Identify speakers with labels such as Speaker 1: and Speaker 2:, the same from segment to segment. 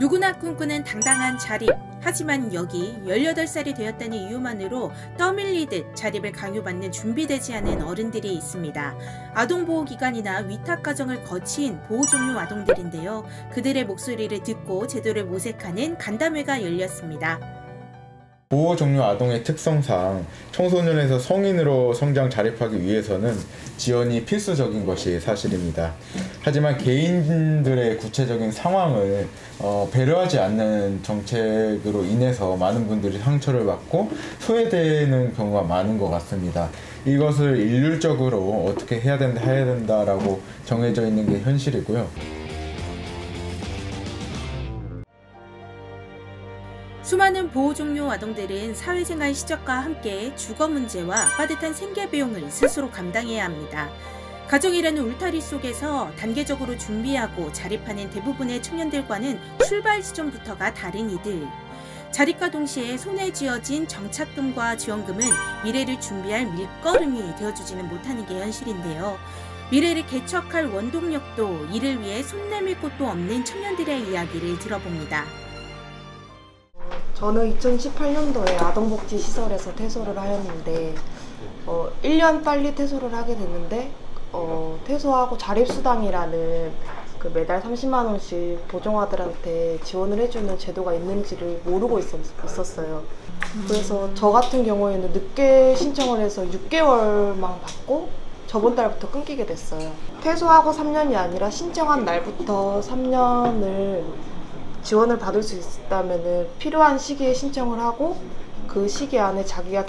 Speaker 1: 누구나 꿈꾸는 당당한 자립. 하지만 여기 18살이 되었다는 이유만으로 떠밀리듯 자립을 강요받는 준비되지 않은 어른들이 있습니다. 아동보호기관이나 위탁가정을 거친 보호종료 아동들인데요. 그들의 목소리를 듣고 제도를 모색하는 간담회가 열렸습니다.
Speaker 2: 보호종료 아동의 특성상 청소년에서 성인으로 성장 자립하기 위해서는 지원이 필수적인 것이 사실입니다. 하지만 개인들의 구체적인 상황을 배려하지 않는 정책으로 인해서 많은 분들이 상처를 받고 소외되는 경우가 많은 것 같습니다. 이것을 일률적으로 어떻게 해야 된다라고 정해져 있는 게 현실이고요.
Speaker 1: 수많은 보호종료 아동들은 사회생활 시작과 함께 주거 문제와 빠듯한 생계비용을 스스로 감당해야 합니다. 가정이라는 울타리 속에서 단계적으로 준비하고 자립하는 대부분의 청년들과는 출발 지점부터가 다른 이들. 자립과 동시에 손에 쥐어진 정착금과 지원금은 미래를 준비할 밀거름이 되어주지는 못하는 게 현실인데요. 미래를 개척할 원동력도 이를 위해 손 내밀 곳도 없는 청년들의 이야기를 들어봅니다.
Speaker 3: 저는 2018년도에 아동복지시설에서 퇴소를 하였는데 1년 빨리 퇴소를 하게 됐는데 퇴소하고 자립수당이라는 그 매달 30만 원씩 보종아들한테 지원을 해주는 제도가 있는지를 모르고 있었어요. 그래서 저 같은 경우에는 늦게 신청을 해서 6개월만 받고 저번 달부터 끊기게 됐어요. 퇴소하고 3년이 아니라 신청한 날부터 3년을 지원을 받을 수 있다면 필요한 시기에 신청을 하고 그 시기 안에 자기가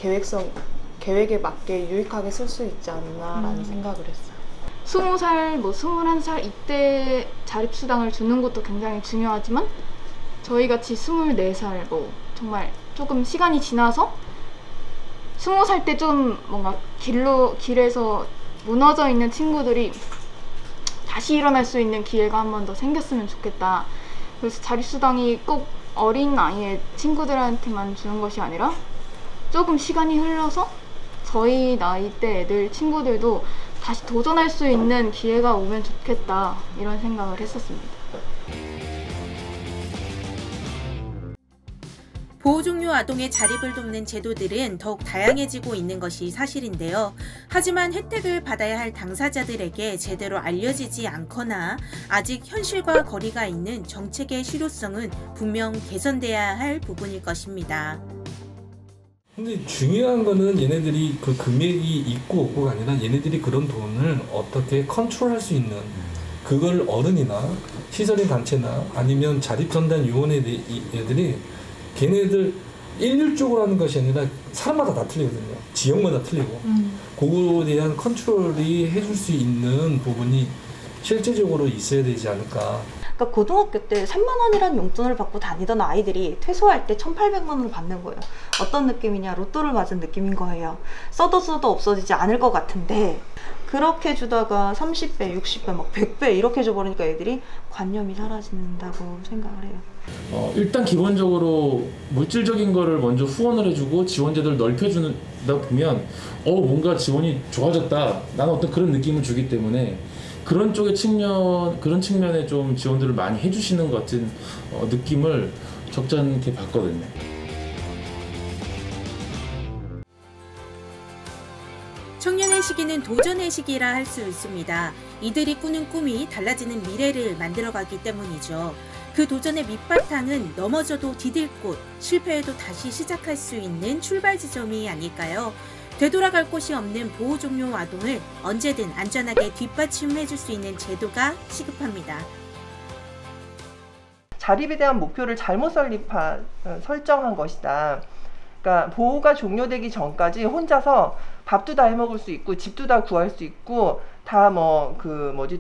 Speaker 3: 계획에 맞게 유익하게 쓸 수 있지 않나라는 생각을 했어요.
Speaker 4: 20살, 21살 이때 자립수당을 주는 것도 굉장히 중요하지만 저희같이 24살 정말 조금 시간이 지나서 20살 때 좀 뭔가 길에서 무너져 있는 친구들이 다시 일어날 수 있는 기회가 한 번 더 생겼으면 좋겠다. 그래서 자립수당이 꼭 어린 나이의 친구들한테만 주는 것이 아니라 조금 시간이 흘러서 저희 나이대 애들 친구들도 다시 도전할 수 있는 기회가 오면 좋겠다 이런 생각을 했었습니다.
Speaker 1: 보호종료 아동의 자립을 돕는 제도들은 더욱 다양해지고 있는 것이 사실인데요. 하지만 혜택을 받아야 할 당사자들에게 제대로 알려지지 않거나 아직 현실과 거리가 있는 정책의 실효성은 분명 개선돼야 할 부분일 것입니다.
Speaker 5: 근데 중요한 거는 얘네들이 그 금액이 있고 없고가 아니라 얘네들이 그런 돈을 어떻게 컨트롤할 수 있는 그걸 어른이나 시설인 단체나 아니면 자립전담위원회들이 걔네들 일률적으로 하는 것이 아니라 사람마다 다 틀리거든요. 지역마다 틀리고 그거에 대한 컨트롤이 해줄 수 있는 부분이 실제적으로 있어야 되지 않을까.
Speaker 6: 그러니까 고등학교 때 3만 원이라는 용돈을 받고 다니던 아이들이 퇴소할 때 1,800만 원을 받는 거예요. 어떤 느낌이냐? 로또를 맞은 느낌인 거예요. 써도 없어지지 않을 것 같은데 그렇게 주다가 30배, 60배, 막 100배 이렇게 줘버리니까 애들이 관념이 사라진다고 생각을 해요.
Speaker 7: 일단 기본적으로 물질적인 거를 먼저 후원을 해주고 지원제도를 넓혀주다 보면 뭔가 지원이 좋아졌다. 나는 어떤 그런 느낌을 주기 때문에 그런 측면에 좀 지원들을 많이 해주시는 것 같은 느낌을 적잖게 받거든요.
Speaker 1: 청년의 시기는 도전의 시기라 할 수 있습니다. 이들이 꾸는 꿈이 달라지는 미래를 만들어가기 때문이죠. 그 도전의 밑바탕은 넘어져도 디딜 곳, 실패해도 다시 시작할 수 있는 출발 지점이 아닐까요? 되돌아갈 곳이 없는 보호종료 아동을 언제든 안전하게 뒷받침해줄 수 있는 제도가 시급합니다.
Speaker 3: 자립에 대한 목표를 잘못 설정한 것이다. 그러니까 보호가 종료되기 전까지 혼자서 밥도 다 해먹을 수 있고 집도 다 구할 수 있고 다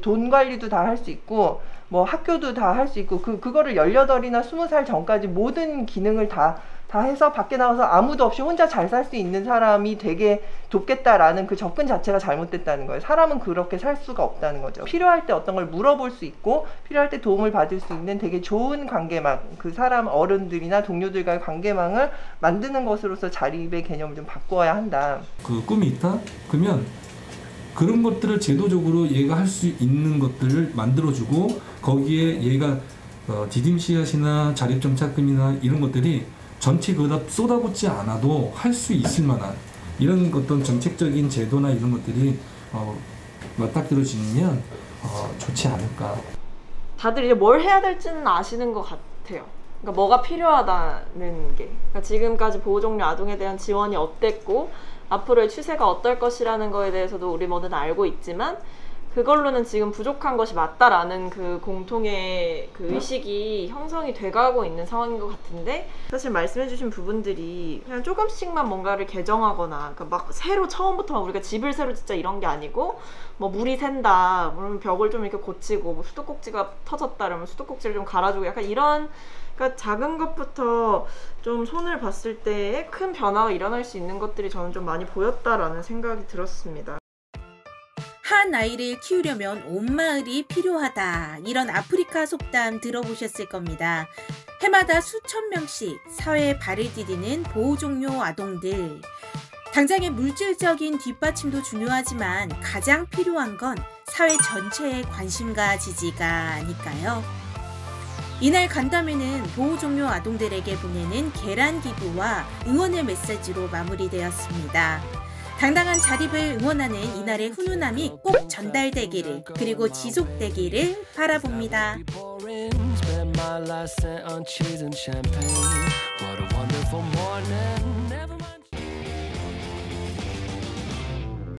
Speaker 3: 돈 관리도 다 할 수 있고 학교도 다 할 수 있고 그거를 18이나 20살 전까지 모든 기능을 다 해서 밖에 나가서 아무도 없이 혼자 잘 살 수 있는 사람이 되게 돕겠다라는 그 접근 자체가 잘못됐다는 거예요. 사람은 그렇게 살 수가 없다는 거죠. 필요할 때 어떤 걸 물어볼 수 있고 필요할 때 도움을 받을 수 있는 되게 좋은 관계망, 그 사람 어른들이나 동료들과의 관계망을 만드는 것으로서 자립의 개념을 좀 바꿔야 한다.
Speaker 5: 그 꿈이 있다? 그러면 그런 것들을 제도적으로 얘가 할 수 있는 것들을 만들어주고 거기에 얘가 디딤씨앗이나 자립정착금이나 이런 것들이 전체 그다 쏟아붓지 않아도 할 수 있을 만한 이런 어떤 정책적인 제도나 이런 것들이 맞닥뜨려지면 좋지 않을까.
Speaker 8: 다들 이제 뭘 해야 될지는 아시는 것 같아요. 그러니까 뭐가 필요하다는 게. 그러니까 지금까지 보호종료 아동에 대한 지원이 어땠고 앞으로의 추세가 어떨 것이라는 거에 대해서도 우리 모두는 알고 있지만 그걸로는 지금 부족한 것이 맞다라는 그 공통의 그 의식이 형성이 돼가고 있는 상황인 것 같은데, 사실 말씀해주신 부분들이 그냥 조금씩만 뭔가를 개정하거나, 그러니까 막 새로 처음부터 막 우리가 집을 새로 짓자 이런 게 아니고, 뭐 물이 샌다, 그러면 벽을 좀 이렇게 고치고, 뭐 수도꼭지가 터졌다 그러면 수도꼭지를 좀 갈아주고, 약간 이런, 그러니까 작은 것부터 좀 손을 봤을 때 큰 변화가 일어날 수 있는 것들이 저는 좀 많이 보였다라는 생각이 들었습니다.
Speaker 1: 한 아이를 키우려면 온 마을이 필요하다. 이런 아프리카 속담 들어보셨을 겁니다. 해마다 수천 명씩 사회에 발을 디디는 보호종료 아동들. 당장의 물질적인 뒷받침도 중요하지만 가장 필요한 건 사회 전체의 관심과 지지가 아닐까요? 이날 간담회는 보호종료 아동들에게 보내는 계란 기부와 응원의 메시지로 마무리되었습니다. 당당한 자립을 응원하는 이날의 훈훈함이 꼭 전달되기를, 그리고 지속되기를 바라봅니다.
Speaker 9: Spent my last cent on cheese and champagne. What a wonderful morning.